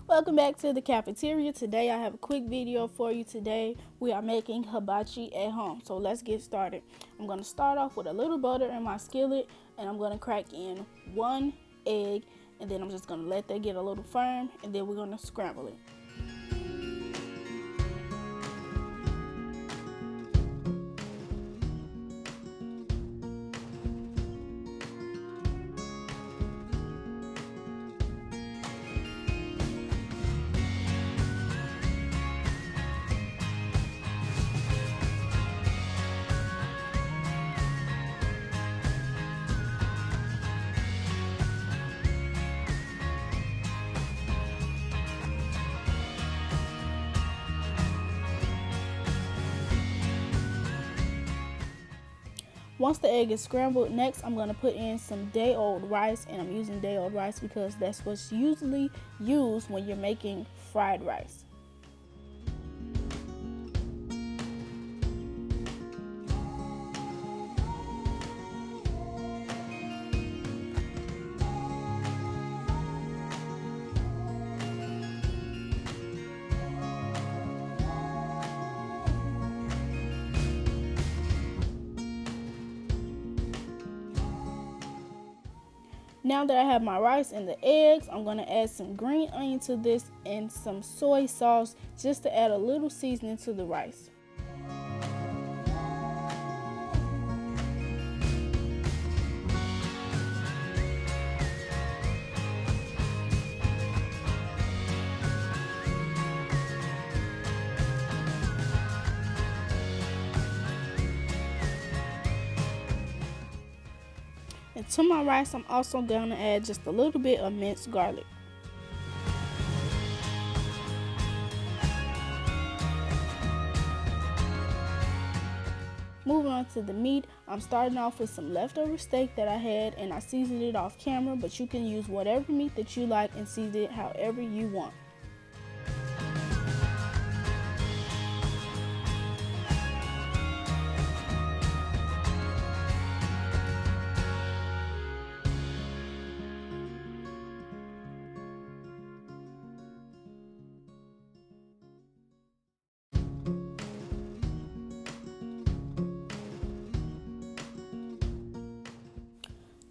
Welcome back to the cafeteria. Today I have a quick video for you. Today we are making hibachi at home. So let's get started. I'm going to start off with a little butter in my skillet, and I'm going to crack in 1 egg, and then I'm just going to let that get a little firm, and then we're going to scramble it. Once the egg is scrambled, next I'm going to put in some day-old rice, and I'm using day-old rice because that's what's usually used when you're making fried rice. Now that I have my rice and the eggs, I'm going to add some green onion to this and some soy sauce just to add a little seasoning to the rice. And to my rice, I'm also going to add just a little bit of minced garlic. Moving on to the meat, I'm starting off with some leftover steak that I had, and I seasoned it off camera, but you can use whatever meat that you like and season it however you want.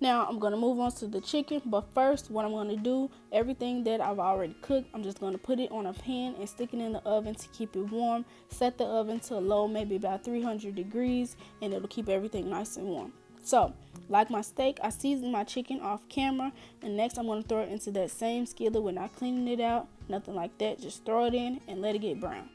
Now I'm going to move on to the chicken, but first what I'm going to do, everything that I've already cooked, I'm just going to put it on a pan and stick it in the oven to keep it warm. Set the oven to low, maybe about 300 degrees, and it'll keep everything nice and warm. So, like my steak, I seasoned my chicken off camera, and next I'm going to throw it into that same skillet. We're not cleaning it out, nothing like that. Just throw it in and let it get brown.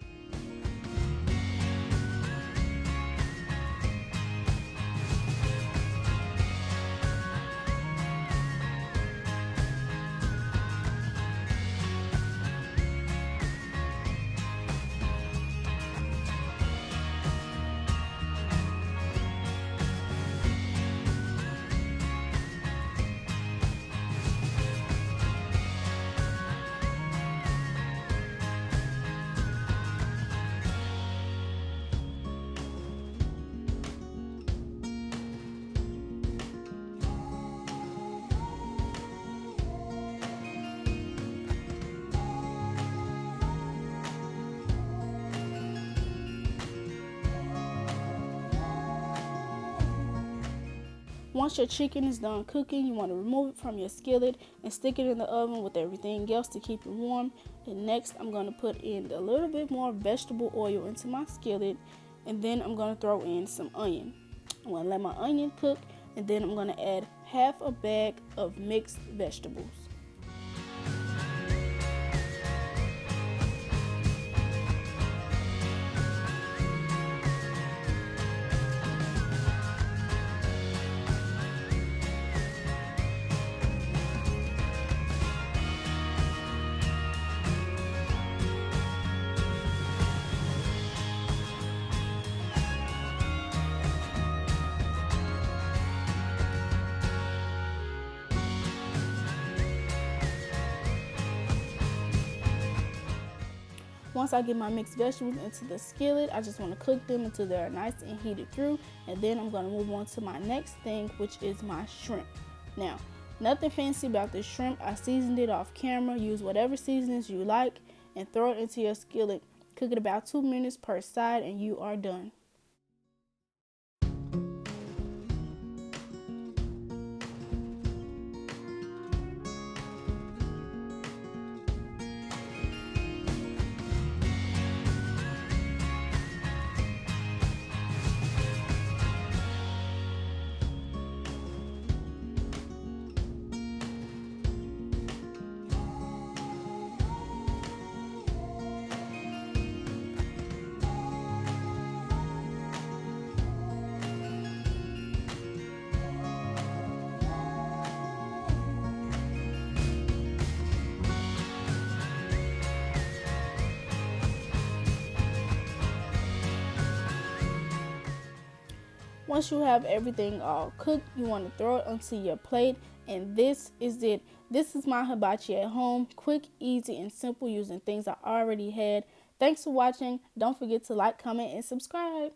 Once your chicken is done cooking, you want to remove it from your skillet and stick it in the oven with everything else to keep it warm. And next, I'm going to put in a little bit more vegetable oil into my skillet, and then I'm going to throw in some onion. I'm going to let my onion cook, and then I'm going to add half a bag of mixed vegetables. Once I get my mixed vegetables into the skillet, I just want to cook them until they're nice and heated through. And then I'm going to move on to my next thing, which is my shrimp. Now, nothing fancy about this shrimp. I seasoned it off camera. Use whatever seasonings you like and throw it into your skillet. Cook it about 2 minutes per side and you are done. Once you have everything all cooked, you want to throw it onto your plate, and this is it. This is my hibachi at home, quick, easy, and simple using things I already had. Thanks for watching. Don't forget to like, comment, and subscribe.